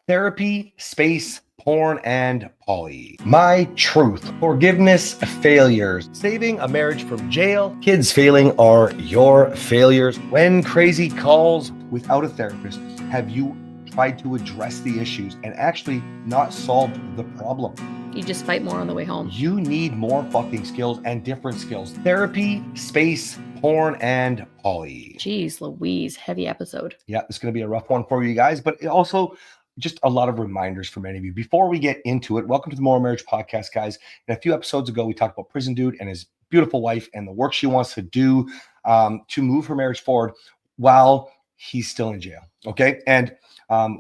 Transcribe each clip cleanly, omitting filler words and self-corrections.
Therapy, space, porn, and poly. My truth, forgiveness, failures, saving a marriage from jail, kids failing are your failures. When crazy calls without a therapist, have you tried to address the issues and actually not solved the problem? You just fight more on the way home. You need more fucking skills and different skills. Therapy, space, porn, and poly. Jeez Louise, heavy episode. Yeah, it's going to be a rough one for you guys, but it also just a lot of reminders for many of you. Before we get into it, welcome to the Morrow Marriage podcast, guys. And a few episodes ago, we talked about Prison Dude and his beautiful wife and the work she wants to do to move her marriage forward while he's still in jail. Okay. And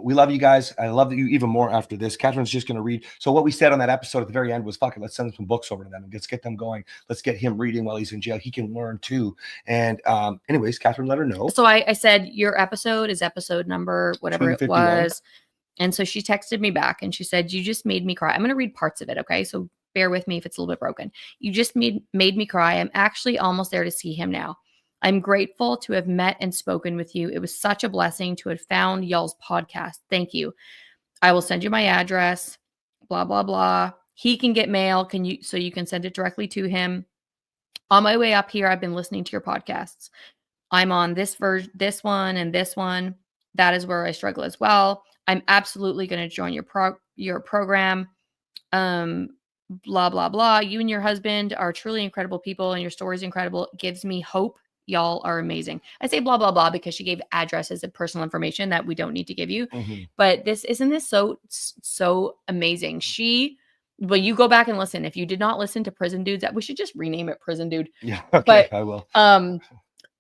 we love you guys. I love you even more after this. Kathryn's just going to read. So what we said on that episode at the very end was, fuck it, let's send some books over to them and let's get them going. Let's get him reading while he's in jail. He can learn too. And anyways, Kathryn, let her know. So I said, your episode is episode number, whatever it was. And so she texted me back and she said, you just made me cry. I'm going to read parts of it. Okay. So bear with me if it's a little bit broken. You just made me cry. I'm actually almost there to see him now. I'm grateful to have met and spoken with you. It was such a blessing to have found y'all's podcast. Thank you. I will send you my address, blah, blah, blah. He can get mail. So you can send it directly to him. On my way up here, I've been listening to your podcasts. I'm on this one and this one. That is where I struggle as well. I'm absolutely going to join your program. Blah, blah, blah. You and your husband are truly incredible people and your story is incredible. It gives me hope. Y'all are amazing. I say blah, blah, blah, because she gave addresses and personal information that we don't need to give you. Mm-hmm. But isn't this so amazing? Well, you go back and listen. If you did not listen to Prison Dudes, we should just rename it Prison Dude. Yeah. Okay, I will.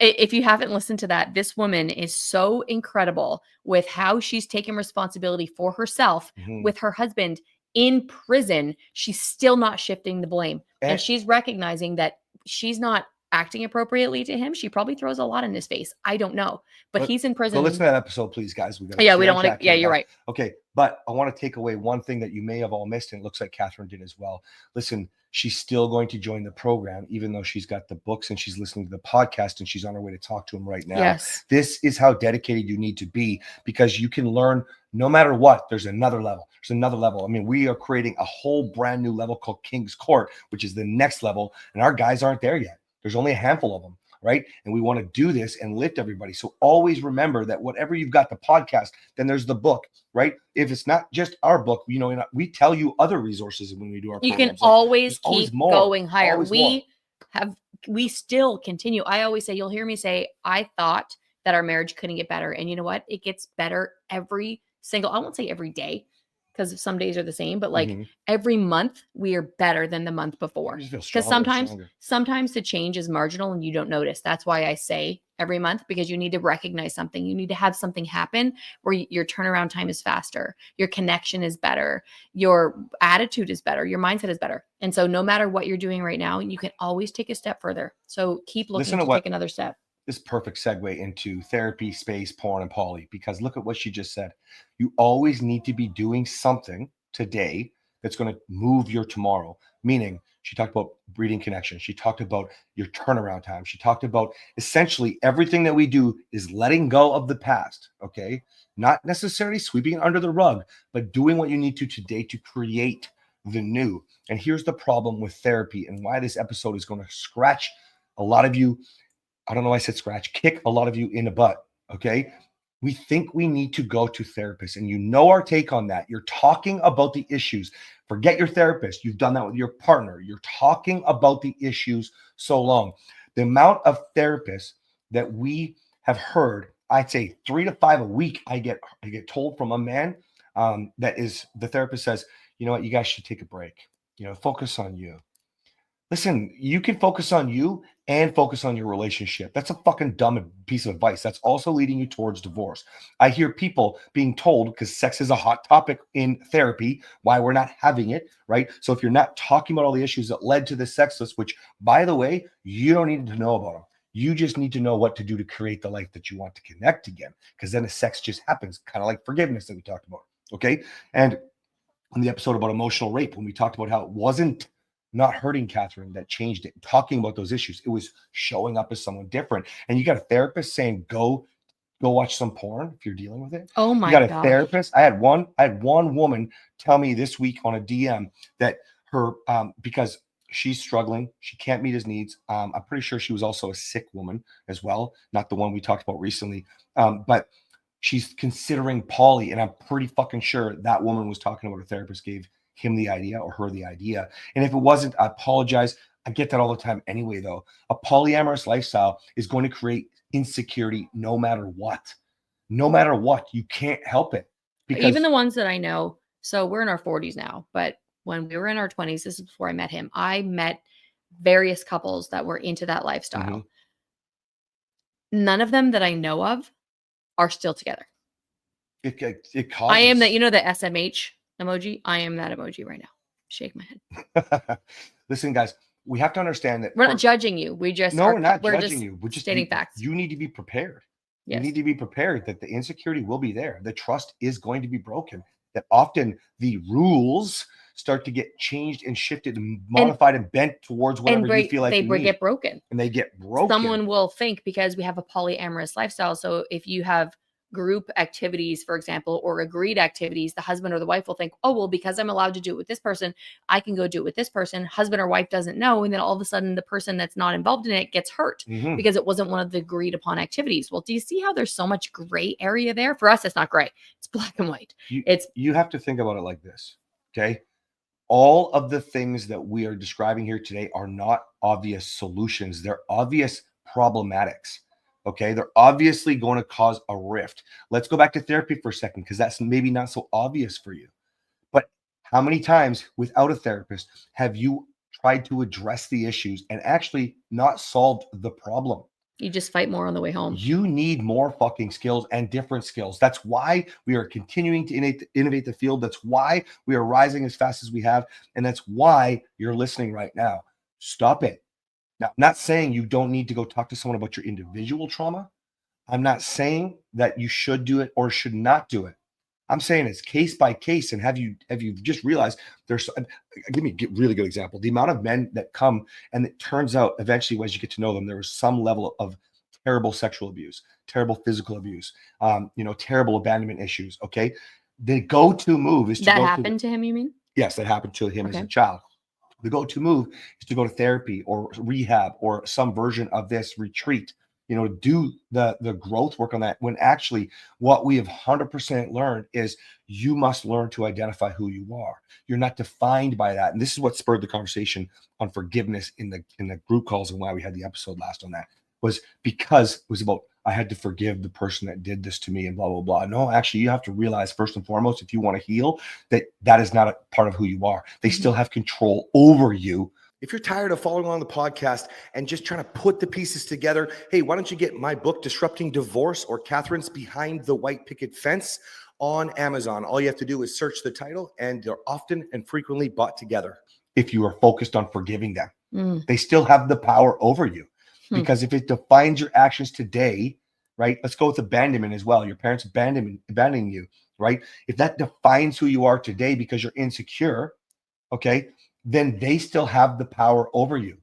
If you haven't listened to that, this woman is so incredible with how she's taken responsibility for herself with her husband in prison. She's still not shifting the blame. And she's recognizing that she's not acting appropriately to him. She probably throws a lot in his face. I don't know. But he's in prison. Go listen to that episode, please, guys. We don't want to. Yeah, you're right. Okay. But I want to take away one thing that you may have all missed, and it looks like Kathryn did as well. Listen, she's still going to join the program, even though she's got the books and she's listening to the podcast and she's on her way to talk to him right now. Yes. This is how dedicated you need to be, because you can learn no matter what. There's another level. There's another level. I mean, we are creating a whole brand new level called King's Court, which is the next level. And our guys aren't there yet. There's only a handful of them. Right. And we want to do this and lift everybody. So always remember that whatever you've got, the podcast, then there's the book, right? If it's not just our book, we tell you other resources when we do our programs. You can always keep going higher. We still continue. I always say, you'll hear me say, I thought that our marriage couldn't get better. And you know what? It gets better I won't say every day, because some days are the same, but every month we are better than the month before. Because sometimes the change is marginal and you don't notice. That's why I say every month, because you need to recognize something. You need to have something happen where your turnaround time is faster. Your connection is better. Your attitude is better. Your mindset is better. And so no matter what you're doing right now, you can always take a step further. So keep looking to take another step. This perfect segue into therapy, space, porn, and poly, because look at what she just said. You always need to be doing something today that's going to move your tomorrow. Meaning, she talked about breeding connection. She talked about your turnaround time. She talked about essentially everything that we do is letting go of the past. Okay. Not necessarily sweeping it under the rug, but doing what you need to today to create the new. And here's the problem with therapy and why this episode is going to scratch a lot of you. I don't know why I said scratch, kick a lot of you in the butt, okay? We think we need to go to therapists, and you know our take on that. You're talking about the issues. Forget your therapist. You've done that with your partner. You're talking about the issues so long. The amount of therapists that we have heard, I'd say 3 to 5 a week, I get told from a man that is, the therapist says, you know what, you guys should take a break. Focus on you. Listen, you can focus on you and focus on your relationship. That's a fucking dumb piece of advice. That's also leading you towards divorce. I hear people being told, because sex is a hot topic in therapy, why we're not having it, right? So if you're not talking about all the issues that led to the Sexless, which, by the way, you don't need to know about them. You just need to know what to do to create the life that you want to connect again, because then the sex just happens, kind of like forgiveness that we talked about, okay? And on the episode about emotional rape, when we talked about how it wasn't not hurting Kathryn that changed it, talking about those issues, it was showing up as someone different. And you got a therapist saying, go Go watch some porn if you're dealing with it. Oh my You got a gosh. therapist. I had one woman tell me this week on a DM that her because she's struggling, she can't meet his needs. I'm pretty sure she was also a sick woman as well, not the one we talked about recently. But she's considering poly, and I'm pretty fucking sure that woman was talking about her therapist gave him the idea or her the idea. And if it wasn't, I apologize. I get that all the time anyway, though. A polyamorous lifestyle is going to create insecurity no matter what. No matter what, you can't help it. Because even the ones that I know, so we're in our 40s now, but when we were in our 20s, this is before I met him, I met various couples that were into that lifestyle. None of them that I know of are still together. It causes... I am that, you know, the SMH emoji. I am that emoji right now. Shake my head. Listen, guys, we have to understand that we're not judging you. We just we're not judging you. We're just stating facts. You need to be prepared. Yes. You need to be prepared that the insecurity will be there. The trust is going to be broken. That often the rules start to get changed and shifted and modified and bent towards whatever you feel like they get broken. And they get broken. Someone will think, because we have a polyamorous lifestyle, so if you have group activities, for example, or agreed activities, the husband or the wife will think, oh, well, because I'm allowed to do it with this person, I can go do it with this person. Husband or wife doesn't know. And then all of a sudden the person that's not involved in it gets hurt because it wasn't one of the agreed upon activities. Well, do you see how there's so much gray area there? For us, it's not gray. It's black and white. You have to think about it like this. Okay. All of the things that we are describing here today are not obvious solutions. They're obvious problematics. Okay, they're obviously going to cause a rift. Let's go back to therapy for a second, because that's maybe not so obvious for you. But how many times without a therapist have you tried to address the issues and actually not solved the problem? You just fight more on the way home. You need more fucking skills and different skills. That's why we are continuing to innovate the field. That's why we are rising as fast as we have. And that's why you're listening right now. Stop it. Now, I'm not saying you don't need to go talk to someone about your individual trauma. I'm not saying that you should do it or should not do it. I'm saying it's case by case. And have you just realized there's, give me a really good example. The amount of men that come, and it turns out eventually as you get to know them, there was some level of terrible sexual abuse, terrible physical abuse, terrible abandonment issues. Okay. The go-to move is to that happened to him, you mean? Yes, that happened to him as a child. The go-to move is to go to therapy or rehab or some version of this retreat, do the growth work on that, when actually what we have 100% learned is you must learn to identify who you are. You're not defined by that. And this is what spurred the conversation on forgiveness in the group calls, and why we had the episode last on that, was because it was about, I had to forgive the person that did this to me and blah, blah, blah. No, actually, you have to realize first and foremost, if you want to heal, that is not a part of who you are. They still have control over you. If you're tired of following along the podcast and just trying to put the pieces together, hey, why don't you get my book, Disrupting Divorce, or Kathryn's Behind the White Picket Fence, on Amazon. All you have to do is search the title, and they're often and frequently bought together. If you are focused on forgiving them, they still have the power over you. Because if it defines your actions today, right? Let's go with abandonment as well. Your parents abandoning you, right? If that defines who you are today because you're insecure, okay, then they still have the power over you.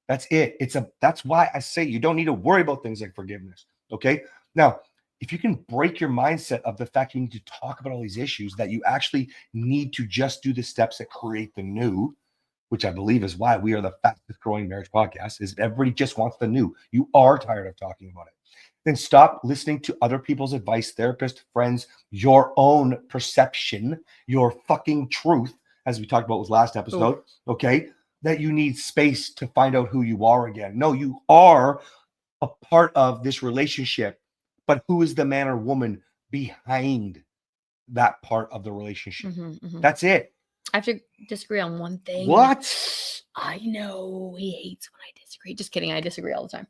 That's it. That's why I say you don't need to worry about things like forgiveness. Okay. Now, if you can break your mindset of the fact you need to talk about all these issues, that you actually need to just do the steps that create the new, which I believe is why we are the fastest growing marriage podcast, is everybody just wants the new. You are tired of talking about it. Then stop listening to other people's advice, therapists, friends, your own perception, your fucking truth, as we talked about with last episode, okay? That you need space to find out who you are again. No, you are a part of this relationship, but who is the man or woman behind that part of the relationship? That's it. I have to disagree on one thing. What? I know he hates when I disagree. Just kidding. I disagree all the time.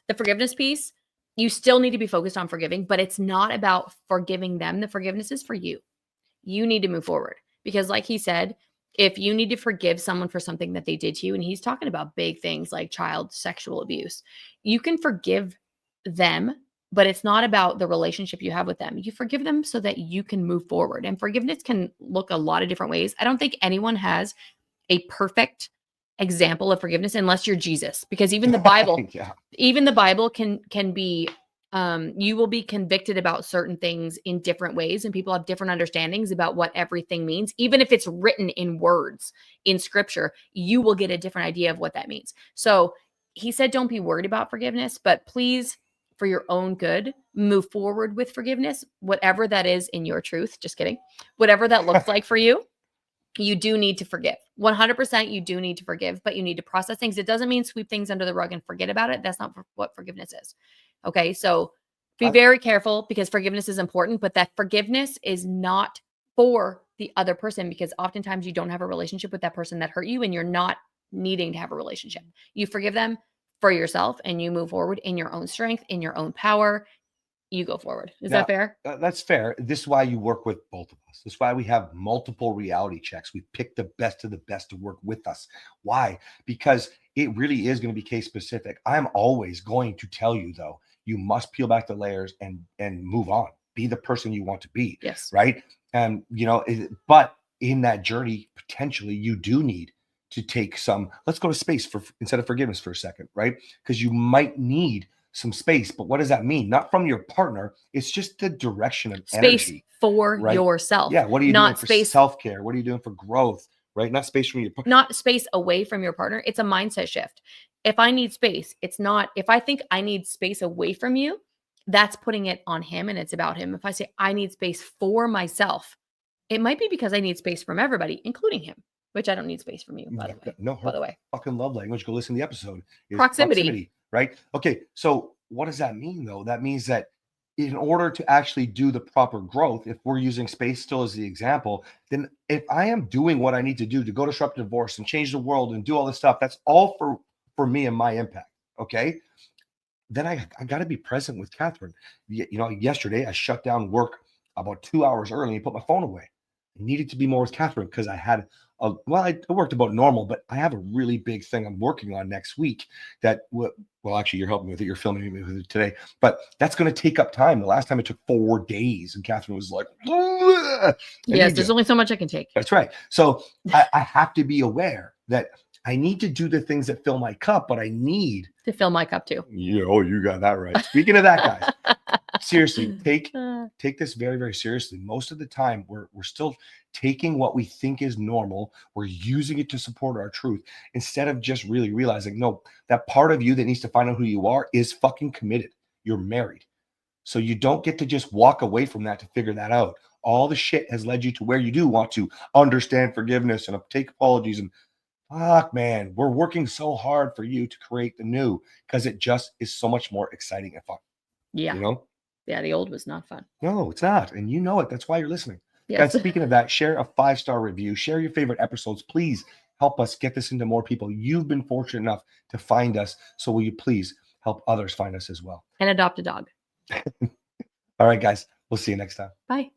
The forgiveness piece, you still need to be focused on forgiving, but it's not about forgiving them. The forgiveness is for you. You need to move forward, because like he said, if you need to forgive someone for something that they did to you, and he's talking about big things like child sexual abuse, you can forgive them, but it's not about the relationship you have with them. You forgive them so that you can move forward. And forgiveness can look a lot of different ways. I don't think anyone has a perfect example of forgiveness unless you're Jesus, because even the Bible, even the Bible can be You will be convicted about certain things in different ways, and people have different understandings about what everything means. Even if it's written in words in scripture, you will get a different idea of what that means. So he said, don't be worried about forgiveness, but please, for your own good, move forward with forgiveness, whatever that is in your truth. Just kidding. Whatever that looks like for you. You do need to forgive. 100% you do need to forgive, but you need to process things. It doesn't mean sweep things under the rug and forget about it. That's not what forgiveness is. Okay, so be very careful, because forgiveness is important, but that forgiveness is not for the other person, because oftentimes you don't have a relationship with that person that hurt you, and you're not needing to have a relationship. You forgive them for yourself, and you move forward in your own strength, in your own power. You go forward. Is that fair? That's fair. This is why you work with both of us. This is why we have multiple reality checks. We pick the best of the best to work with us. Why? Because it really is going to be case specific. I'm always going to tell you, though, you must peel back the layers and move on. Be the person you want to be. Yes. Right. And, but in that journey, potentially you do need to take some, let's go to space instead of forgiveness for a second, right? Because you might need some space, but what does that mean? Not from your partner. It's just the direction of space energy for yourself. Yeah. What are you not doing for space, self-care? What are you doing for growth? Right? Not space from your partner. Not space away from your partner. It's a mindset shift. If I need space, it's not, if I think I need space away from you, that's putting it on him and it's about him. If I say I need space for myself, it might be because I need space from everybody, including him, which I don't need space from you, by the way. No, by the way. Fucking love language. Go listen to the episode. Proximity. Right? Okay. So what does that mean, though? That means that in order to actually do the proper growth, if we're using space still as the example, then if I am doing what I need to do to go disrupt divorce and change the world and do all this stuff, that's all for me and my impact. Okay. Then I got to be present with Kathryn. Yesterday I shut down work about 2 hours early and put my phone away. I needed to be more with Kathryn because I had I worked about normal, but I have a really big thing I'm working on next week that actually you're helping me with it. You're filming me with it today, but that's going to take up time. The last time it took 4 days and Kathryn was like, yes, there's only so much I can take. That's right. So I have to be aware that I need to do the things that fill my cup, but I need to fill my cup too. You got that right. Speaking of that, guys, seriously, take this very, very seriously. Most of the time, we're still taking what we think is normal. We're using it to support our truth instead of just really realizing, no, that part of you that needs to find out who you are is fucking committed. You're married. So you don't get to just walk away from that to figure that out. All the shit has led you to where you do want to understand forgiveness and take apologies and fuck, man, we're working so hard for you to create the new because it just is so much more exciting and fun. Yeah. Yeah, the old was not fun. No, it's not. And you know it. That's why you're listening. Yes. Guys, speaking of that, share a 5-star review. Share your favorite episodes. Please help us get this into more people. You've been fortunate enough to find us. So will you please help others find us as well? And adopt a dog. All right, guys. We'll see you next time. Bye.